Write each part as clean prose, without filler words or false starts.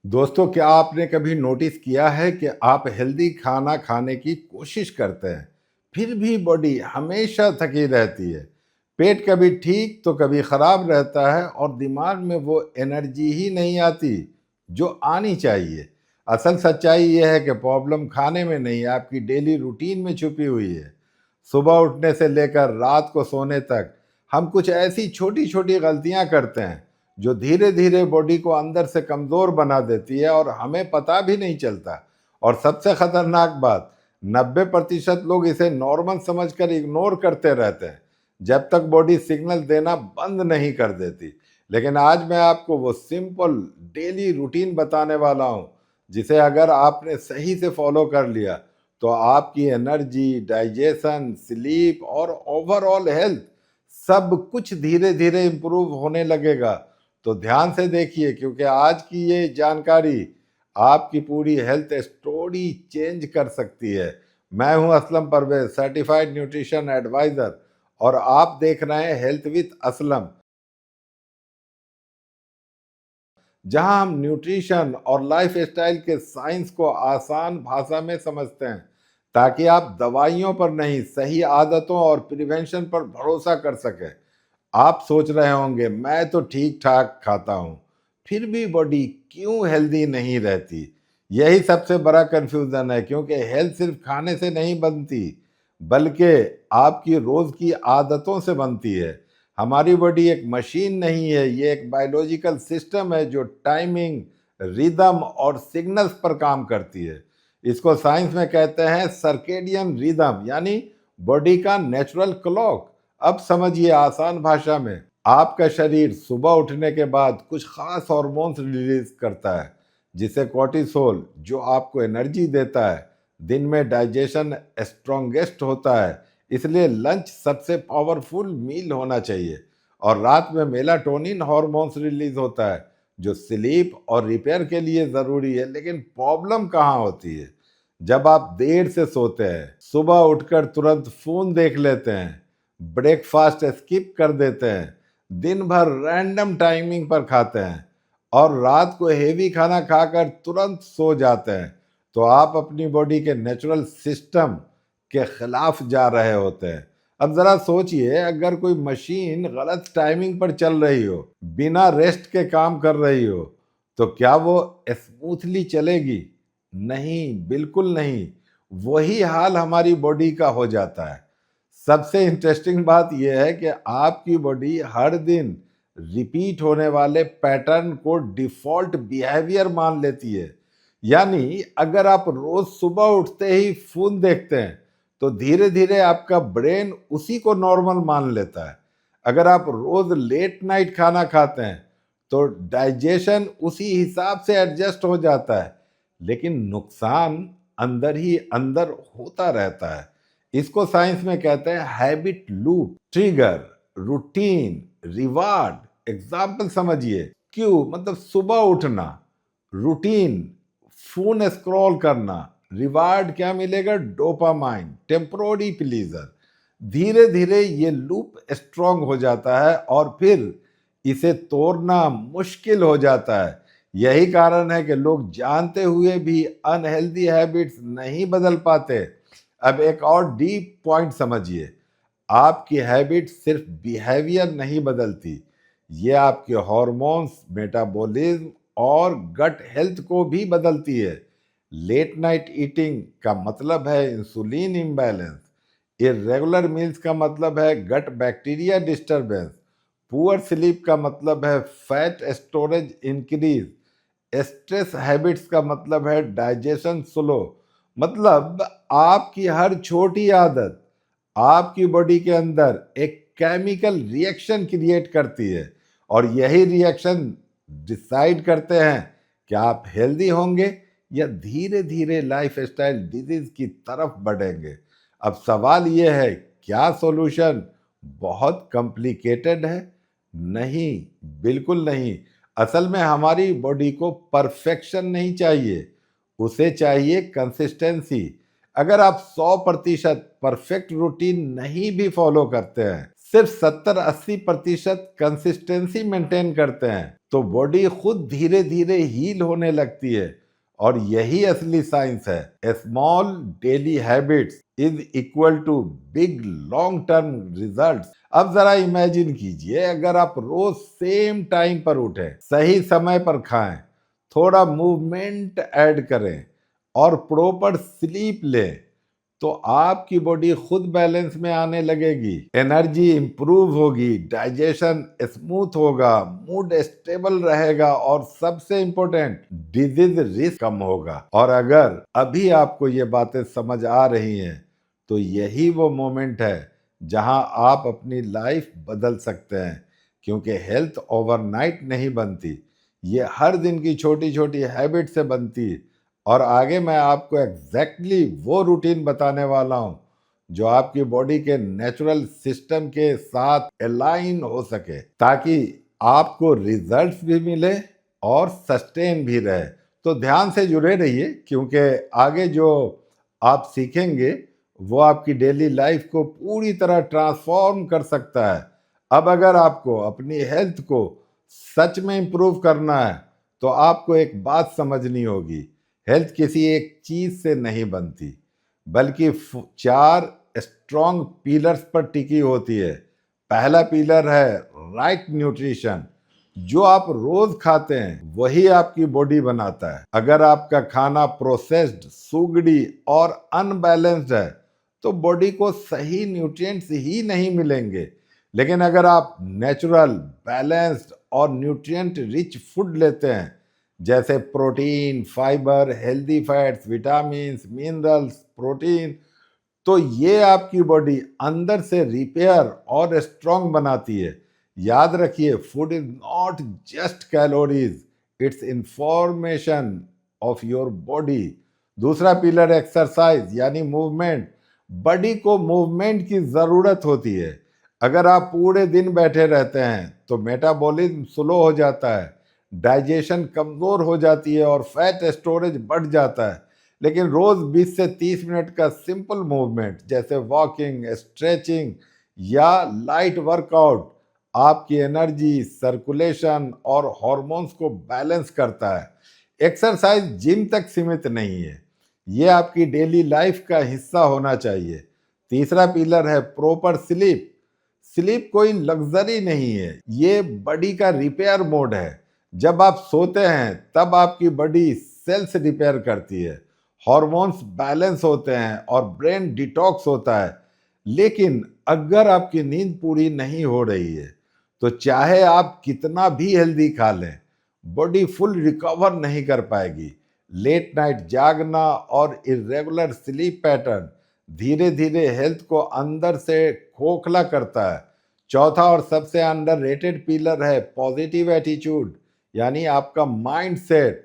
दोस्तों, क्या आपने कभी नोटिस किया है कि आप हेल्दी खाना खाने की कोशिश करते हैं, फिर भी बॉडी हमेशा थकी रहती है। पेट कभी ठीक तो कभी खराब रहता है और दिमाग में वो एनर्जी ही नहीं आती जो आनी चाहिए। असल सच्चाई ये है कि प्रॉब्लम खाने में नहीं, आपकी डेली रूटीन में छुपी हुई है। सुबह उठने से लेकर रात को सोने तक हम कुछ ऐसी छोटी छोटी गलतियां करते हैं जो धीरे धीरे बॉडी को अंदर से कमजोर बना देती है और हमें पता भी नहीं चलता। और सबसे खतरनाक बात, 90% लोग इसे नॉर्मल समझकर इग्नोर करते रहते हैं जब तक बॉडी सिग्नल देना बंद नहीं कर देती। लेकिन आज मैं आपको वो सिंपल डेली रूटीन बताने वाला हूँ जिसे अगर आपने सही से फॉलो कर लिया तो आपकी एनर्जी, डाइजेशन, स्लीप और ओवरऑल हेल्थ सब कुछ धीरे धीरे इम्प्रूव होने लगेगा। तो ध्यान से देखिए, क्योंकि आज की ये जानकारी आपकी पूरी हेल्थ स्टोरी चेंज कर सकती है। मैं हूं Aslam Parvez, certified nutrition advisor, और आप देख रहे हैं हेल्थ विद असलम, जहां हम न्यूट्रिशन और लाइफ स्टाइल के साइंस को आसान भाषा में समझते हैं ताकि आप दवाइयों पर नहीं, सही आदतों और प्रिवेंशन पर भरोसा कर सकें। आप सोच रहे होंगे, मैं तो ठीक ठाक खाता हूं, फिर भी बॉडी क्यों हेल्दी नहीं रहती। यही सबसे बड़ा कंफ्यूजन है, क्योंकि हेल्थ सिर्फ खाने से नहीं बनती बल्कि आपकी रोज की आदतों से बनती है। हमारी बॉडी एक मशीन नहीं है, ये एक बायोलॉजिकल सिस्टम है जो टाइमिंग, रिदम और सिग्नल्स पर काम करती है। इसको साइंस में कहते हैं सर्केडियन रिदम, यानी बॉडी का नेचुरल क्लॉक। अब समझिए आसान भाषा में, आपका शरीर सुबह उठने के बाद कुछ खास हार्मोन्स रिलीज करता है, जिसे कॉर्टिसोल, जो आपको एनर्जी देता है। दिन में डाइजेशन स्ट्रॉन्गेस्ट होता है, इसलिए लंच सबसे पावरफुल मील होना चाहिए। और रात में मेलाटोनिन हार्मोन्स रिलीज होता है, जो स्लीप और रिपेयर के लिए ज़रूरी है। लेकिन प्रॉब्लम कहाँ होती है? जब आप देर से सोते हैं, सुबह उठकर तुरंत फ़ोन देख लेते हैं, ब्रेकफास्ट स्किप कर देते हैं, दिन भर रैंडम टाइमिंग पर खाते हैं और रात को हेवी खाना खाकर तुरंत सो जाते हैं, तो आप अपनी बॉडी के नेचुरल सिस्टम के खिलाफ जा रहे होते हैं। अब जरा सोचिए, अगर कोई मशीन गलत टाइमिंग पर चल रही हो, बिना रेस्ट के काम कर रही हो, तो क्या वो स्मूथली चलेगी? नहीं, बिल्कुल नहीं। वही हाल हमारी बॉडी का हो जाता है। सबसे इंटरेस्टिंग बात यह है कि आपकी बॉडी हर दिन रिपीट होने वाले पैटर्न को डिफॉल्ट बिहेवियर मान लेती है। यानी अगर आप रोज सुबह उठते ही फोन देखते हैं तो धीरे धीरे आपका ब्रेन उसी को नॉर्मल मान लेता है। अगर आप रोज लेट नाइट खाना खाते हैं तो डाइजेशन उसी हिसाब से एडजस्ट हो जाता है, लेकिन नुकसान अंदर ही अंदर होता रहता है। इसको साइंस में कहते हैं habit loop. Trigger, routine, reward. Example समझिए, क्यों मतलब सुबह उठना, रूटीन फोन स्क्रॉल करना, रिवार्ड क्या मिलेगा? Dopamine, temporary pleaser. धीरे धीरे ये लूप स्ट्रांग हो जाता है और फिर इसे तोड़ना मुश्किल हो जाता है। यही कारण है कि लोग जानते हुए भी अनहेल्दी हैबिट्स नहीं बदल पाते। अब एक और डीप पॉइंट समझिए, आपकी हैबिट सिर्फ बिहेवियर नहीं बदलती, ये आपके हॉर्मोन्स, मेटाबॉलिज्म और गट हेल्थ को भी बदलती है। लेट नाइट ईटिंग का मतलब है इंसुलिन इम्बैलेंस, इरेगुलर मील्स का मतलब है gut bacteria disturbance, poor sleep का मतलब है fat storage increase, stress habits का मतलब है डाइजेशन स्लो। मतलब आपकी हर छोटी आदत आपकी बॉडी के अंदर एक केमिकल रिएक्शन क्रिएट करती है, और यही रिएक्शन डिसाइड करते हैं कि आप हेल्दी होंगे या धीरे धीरे लाइफ स्टाइल डिजीज की तरफ बढ़ेंगे। अब सवाल यह है, क्या सॉल्यूशन बहुत कॉम्प्लिकेटेड है? नहीं, बिल्कुल नहीं। असल में हमारी बॉडी को परफेक्शन नहीं चाहिए, उसे चाहिए कंसिस्टेंसी। अगर आप 100% परफेक्ट रूटीन नहीं भी फॉलो करते हैं, सिर्फ 70-80% कंसिस्टेंसी मेंटेन करते हैं, तो बॉडी खुद धीरे धीरे हील होने लगती है। और यही असली साइंस है। A small daily habits is equal to big long term results. अब जरा इमेजिन कीजिए, अगर आप रोज सेम टाइम पर उठें, सही समय पर खाएं, थोड़ा मूवमेंट ऐड करें और प्रॉपर स्लीप लें, तो आपकी बॉडी खुद बैलेंस में आने लगेगी। एनर्जी इंप्रूव होगी, डाइजेशन स्मूथ होगा, मूड स्टेबल रहेगा और सबसे इंपॉर्टेंट, डिजीज रिस्क कम होगा। और अगर अभी आपको ये बातें समझ आ रही हैं, तो यही वो मोमेंट है जहां आप अपनी लाइफ बदल सकते हैं। क्योंकि हेल्थ ओवरनाइट नहीं बनती, ये हर दिन की छोटी छोटी हैबिट से बनती है। और आगे मैं आपको एग्जैक्टली वो रूटीन बताने वाला हूं जो आपकी बॉडी के नेचुरल सिस्टम के साथ अलाइन हो सके, ताकि आपको रिजल्ट्स भी मिले और सस्टेन भी रहे। तो ध्यान से जुड़े रहिए, क्योंकि आगे जो आप सीखेंगे वो आपकी डेली लाइफ को पूरी तरह ट्रांसफॉर्म कर सकता है। अब अगर आपको अपनी हेल्थ को सच में इंप्रूव करना है, तो आपको एक बात समझनी होगी। हेल्थ किसी एक चीज से नहीं बनती, बल्कि 4 स्ट्रॉन्ग पिलर्स पर टिकी होती है। पहला पिलर है राइट न्यूट्रिशन। जो आप रोज खाते हैं वही आपकी बॉडी बनाता है। अगर आपका खाना प्रोसेस्ड, सुगड़ी और अनबैलेंस्ड है, तो बॉडी को सही न्यूट्रिएंट्स ही नहीं मिलेंगे। लेकिन अगर आप नेचुरल, बैलेंस्ड और न्यूट्रिएंट रिच फूड लेते हैं, जैसे protein, fibre, healthy fats, vitamins, minerals, protein, तो ये आपकी बॉडी अंदर से रिपेयर और स्ट्रांग बनाती है। याद रखिए, food is not just calories, it's information of your body. दूसरा पिलर एक्सरसाइज यानी मूवमेंट। बॉडी को मूवमेंट की जरूरत होती है। अगर आप पूरे दिन बैठे रहते हैं तो मेटाबॉलिज्म स्लो हो जाता है, डाइजेशन कमजोर हो जाती है और फैट स्टोरेज बढ़ जाता है। लेकिन रोज 20 से 30 मिनट का सिंपल मूवमेंट, जैसे वॉकिंग, स्ट्रेचिंग या लाइट वर्कआउट, आपकी एनर्जी, सर्कुलेशन और हॉर्मोन्स को बैलेंस करता है। एक्सरसाइज जिम तक सीमित नहीं है, ये आपकी डेली लाइफ का हिस्सा होना चाहिए। तीसरा पिलर है प्रॉपर स्लीप। स्लीप कोई लग्जरी नहीं है, ये बॉडी का रिपेयर मोड है। जब आप सोते हैं तब आपकी बॉडी सेल्स रिपेयर करती है, हॉर्मोन्स बैलेंस होते हैं और ब्रेन डिटॉक्स होता है। लेकिन अगर आपकी नींद पूरी नहीं हो रही है, तो चाहे आप कितना भी हेल्दी खा लें, बॉडी फुल रिकवर नहीं कर पाएगी। लेट नाइट जागना और इरेगुलर स्लीप पैटर्न धीरे धीरे हेल्थ को अंदर से खोखला करता है। चौथा और सबसे अंडररेटेड पिलर है पॉजिटिव एटीट्यूड, यानी आपका माइंडसेट।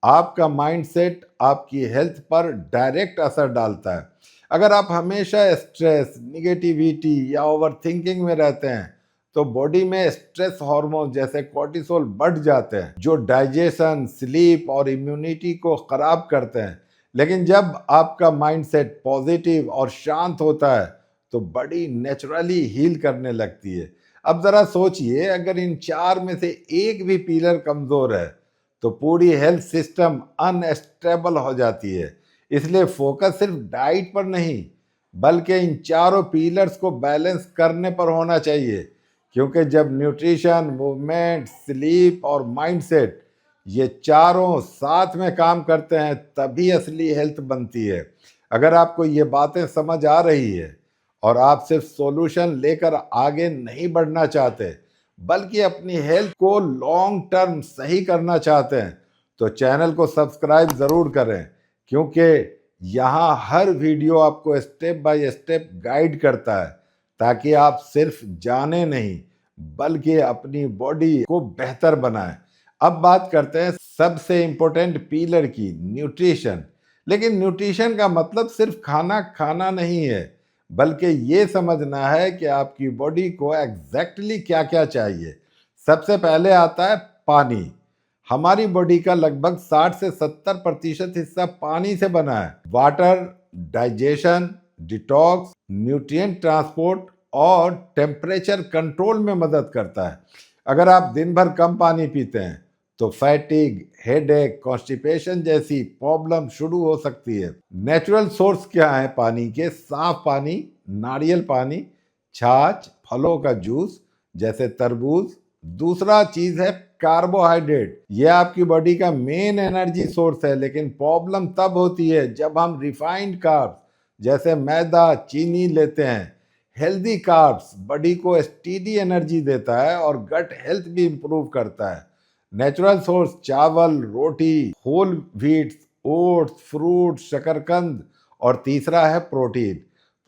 आपका माइंडसेट आपकी हेल्थ पर डायरेक्ट असर डालता है। अगर आप हमेशा स्ट्रेस, निगेटिविटी या ओवरथिंकिंग में रहते हैं, तो बॉडी में स्ट्रेस हार्मोन जैसे कॉर्टिसोल बढ़ जाते हैं, जो डाइजेशन, स्लीप और इम्यूनिटी को खराब करते हैं। लेकिन जब आपका माइंडसेट पॉजिटिव और शांत होता है, तो बॉडी नेचुरली हील करने लगती है। अब जरा सोचिए, अगर इन 4 में से एक भी पिलर कमजोर है, तो पूरी हेल्थ सिस्टम अनस्टेबल हो जाती है। इसलिए फोकस सिर्फ डाइट पर नहीं, बल्कि इन चारों पिलर्स को बैलेंस करने पर होना चाहिए। क्योंकि जब न्यूट्रिशन, मूवमेंट, स्लीप और माइंडसेट, ये चारों साथ में काम करते हैं, तभी असली हेल्थ बनती है। अगर आपको ये बातें समझ आ रही है और आप सिर्फ सॉल्यूशन लेकर आगे नहीं बढ़ना चाहते, बल्कि अपनी हेल्थ को लॉन्ग टर्म सही करना चाहते हैं, तो चैनल को सब्सक्राइब ज़रूर करें। क्योंकि यहाँ हर वीडियो आपको स्टेप बाय स्टेप गाइड करता है, ताकि आप सिर्फ जाने नहीं, बल्कि अपनी बॉडी को बेहतर बनाएं। अब बात करते हैं सबसे इंपॉर्टेंट पिलर की, न्यूट्रिशन। लेकिन न्यूट्रिशन का मतलब सिर्फ खाना खाना नहीं है, बल्कि ये समझना है कि आपकी बॉडी को एग्जैक्टली क्या क्या चाहिए। सबसे पहले आता है पानी। हमारी बॉडी का लगभग 60 से 70% हिस्सा पानी से बना है। Water digestion, detox, nutrient transport और टेम्परेचर कंट्रोल में मदद करता है। अगर आप दिन भर कम पानी पीते हैं तो फैटिग, हेडेक, कॉन्स्टिपेशन जैसी प्रॉब्लम शुरू हो सकती है। नेचुरल सोर्स क्या है पानी के? साफ पानी, नारियल पानी, छाछ, फलों का जूस जैसे तरबूज। दूसरा चीज है कार्बोहाइड्रेट। ये आपकी बॉडी का मेन एनर्जी सोर्स है, लेकिन प्रॉब्लम तब होती है जब हम रिफाइंड कार्ब्स जैसे मैदा, चीनी लेते हैं। हेल्दी कार्ब्स बॉडी को स्टीडी एनर्जी देता है और गट हेल्थ भी इंप्रूव करता है। नेचुरल सोर्स चावल, रोटी, होल व्हीट्स, ओट्स, फ्रूट, शकरकंद। और तीसरा है प्रोटीन।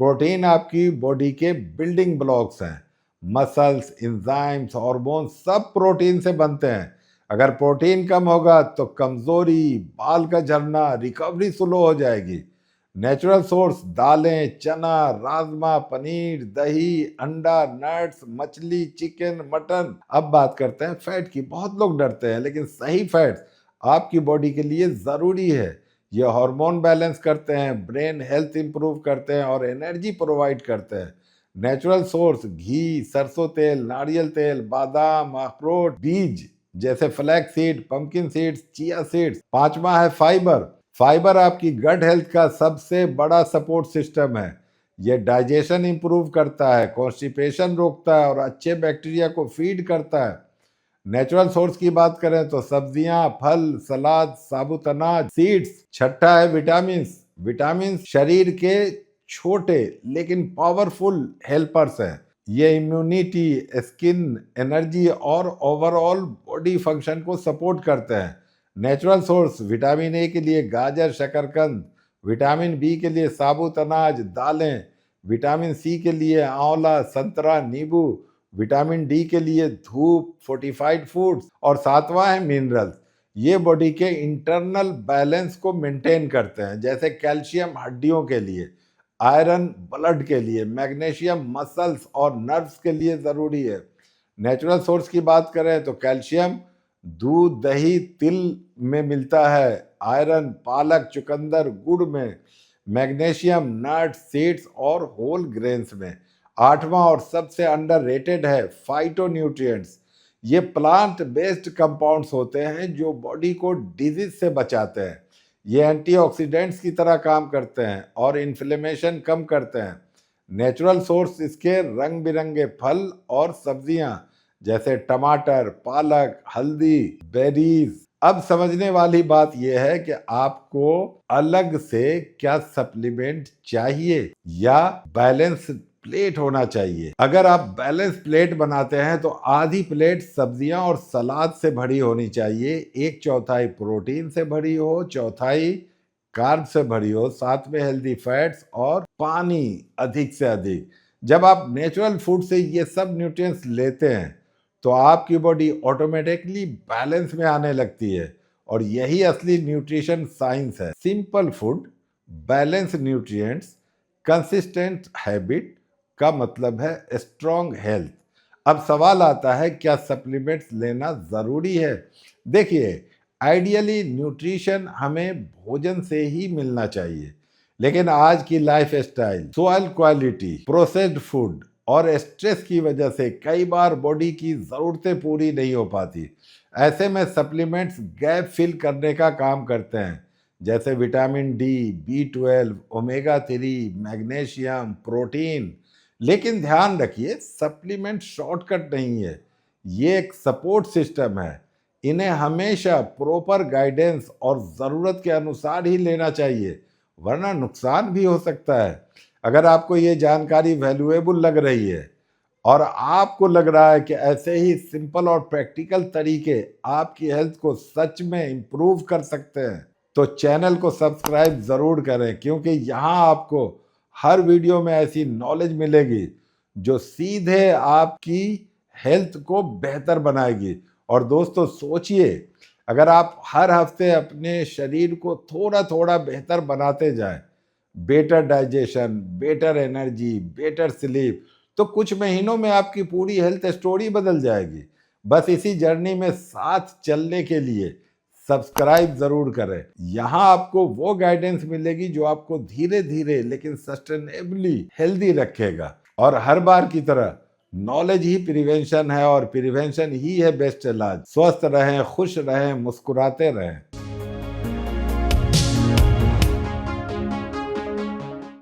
प्रोटीन आपकी बॉडी के बिल्डिंग ब्लॉक्स हैं। मसल्स, एंजाइम्स, हार्मोन सब प्रोटीन से बनते हैं। अगर प्रोटीन कम होगा तो कमजोरी, बाल का झड़ना, रिकवरी स्लो हो जाएगी। नेचुरल सोर्स दालें, चना, राजमा, पनीर, दही, अंडा, नट्स, मछली, चिकन, मटन। अब बात करते हैं फैट की। बहुत लोग डरते हैं, लेकिन सही फैट्स आपकी बॉडी के लिए जरूरी है। ये हार्मोन बैलेंस करते हैं, ब्रेन हेल्थ इंप्रूव करते हैं और एनर्जी प्रोवाइड करते हैं। नेचुरल सोर्स घी, सरसों तेल, नारियल तेल, बादाम, अखरोट, बीज जैसे flax seed, pumpkin seeds, chia seeds. पांचवा है फाइबर। फाइबर आपकी गट हेल्थ का सबसे बड़ा सपोर्ट सिस्टम है। ये डाइजेशन इंप्रूव करता है, कॉन्स्टिपेशन रोकता है और अच्छे बैक्टीरिया को फीड करता है। नेचुरल सोर्स की बात करें तो सब्जियां, फल, सलाद, साबुत अनाज, सीड्स। छठा है विटामिन। विटामिन शरीर के छोटे लेकिन पावरफुल हेल्पर्स हैं। ये इम्यूनिटी, स्किन, एनर्जी और ओवरऑल बॉडी फंक्शन को सपोर्ट करते हैं। नेचुरल सोर्स विटामिन ए के लिए गाजर, शकरकंद। विटामिन बी के लिए साबुत अनाज, दालें। विटामिन सी के लिए आंवला, संतरा, नींबू। विटामिन डी के लिए धूप, फोर्टिफाइड फूड्स। और सातवां है मिनरल्स। ये बॉडी के इंटरनल बैलेंस को मेंटेन करते हैं, जैसे कैल्शियम हड्डियों के लिए, आयरन ब्लड के लिए, मैग्नीशियम मसल्स और नर्व्स के लिए ज़रूरी है। नेचुरल सोर्स की बात करें तो कैल्शियम दूध, दही, तिल में मिलता है। आयरन पालक, चुकंदर, गुड़ में। मैग्नीशियम नट्स, सीड्स और होल ग्रेन्स में। आठवां और सबसे अंडररेटेड है फाइटोन्यूट्रिएंट्स। ये प्लांट बेस्ड कंपाउंड्स होते हैं जो बॉडी को डिजीज से बचाते हैं। ये एंटीऑक्सीडेंट्स की तरह काम करते हैं और इन्फ्लेमेशन कम करते हैं। नेचुरल सोर्स इसके रंग बिरंगे फल और सब्जियां जैसे टमाटर, पालक, हल्दी, बेरीज। अब समझने वाली बात यह है कि आपको अलग से क्या सप्लीमेंट चाहिए या बैलेंस प्लेट होना चाहिए। अगर आप बैलेंस प्लेट बनाते हैं तो आधी प्लेट सब्जियां और सलाद से भरी होनी चाहिए, एक चौथाई प्रोटीन से भरी हो, चौथाई कार्ब से भरी हो, साथ में हेल्दी फैट्स और पानी अधिक से अधिक। जब आप नेचुरल फूड से ये सब न्यूट्रिएंट्स लेते हैं तो आपकी बॉडी ऑटोमेटिकली बैलेंस में आने लगती है और यही असली न्यूट्रिशन साइंस है। Simple food, balance nutrients, consistent habit का मतलब है स्ट्रॉन्ग हेल्थ। अब सवाल आता है क्या सप्लीमेंट्स लेना ज़रूरी है? देखिए, आइडियली न्यूट्रिशन हमें भोजन से ही मिलना चाहिए, लेकिन आज की life style, soil quality, processed food और स्ट्रेस की वजह से कई बार बॉडी की ज़रूरतें पूरी नहीं हो पाती। ऐसे में सप्लीमेंट्स गैप फिल करने का काम करते हैं, जैसे vitamin D, B12, omega 3, magnesium, protein. लेकिन ध्यान रखिए, सप्लीमेंट शॉर्टकट नहीं है, ये एक सपोर्ट सिस्टम है। इन्हें हमेशा प्रॉपर गाइडेंस और ज़रूरत के अनुसार ही लेना चाहिए, वरना नुकसान भी हो सकता है। अगर आपको ये जानकारी वैल्यूएबल लग रही है और आपको लग रहा है कि ऐसे ही सिंपल और प्रैक्टिकल तरीके आपकी हेल्थ को सच में इम्प्रूव कर सकते हैं, तो चैनल को सब्सक्राइब ज़रूर करें, क्योंकि यहाँ आपको हर वीडियो में ऐसी नॉलेज मिलेगी जो सीधे आपकी हेल्थ को बेहतर बनाएगी। और दोस्तों सोचिए, अगर आप हर हफ्ते अपने शरीर को थोड़ा थोड़ा बेहतर बनाते जाएं, better digestion, better energy, better sleep, तो कुछ महीनों में आपकी पूरी हेल्थ स्टोरी बदल जाएगी। बस इसी जर्नी में साथ चलने के लिए सब्सक्राइब जरूर करें। यहाँ आपको वो गाइडेंस मिलेगी जो आपको धीरे धीरे लेकिन सस्टेनेबली हेल्दी रखेगा। और हर बार की तरह नॉलेज ही प्रिवेंशन है और प्रिवेंशन ही है बेस्ट इलाज। स्वस्थ रहें, खुश रहें, मुस्कुराते रहें।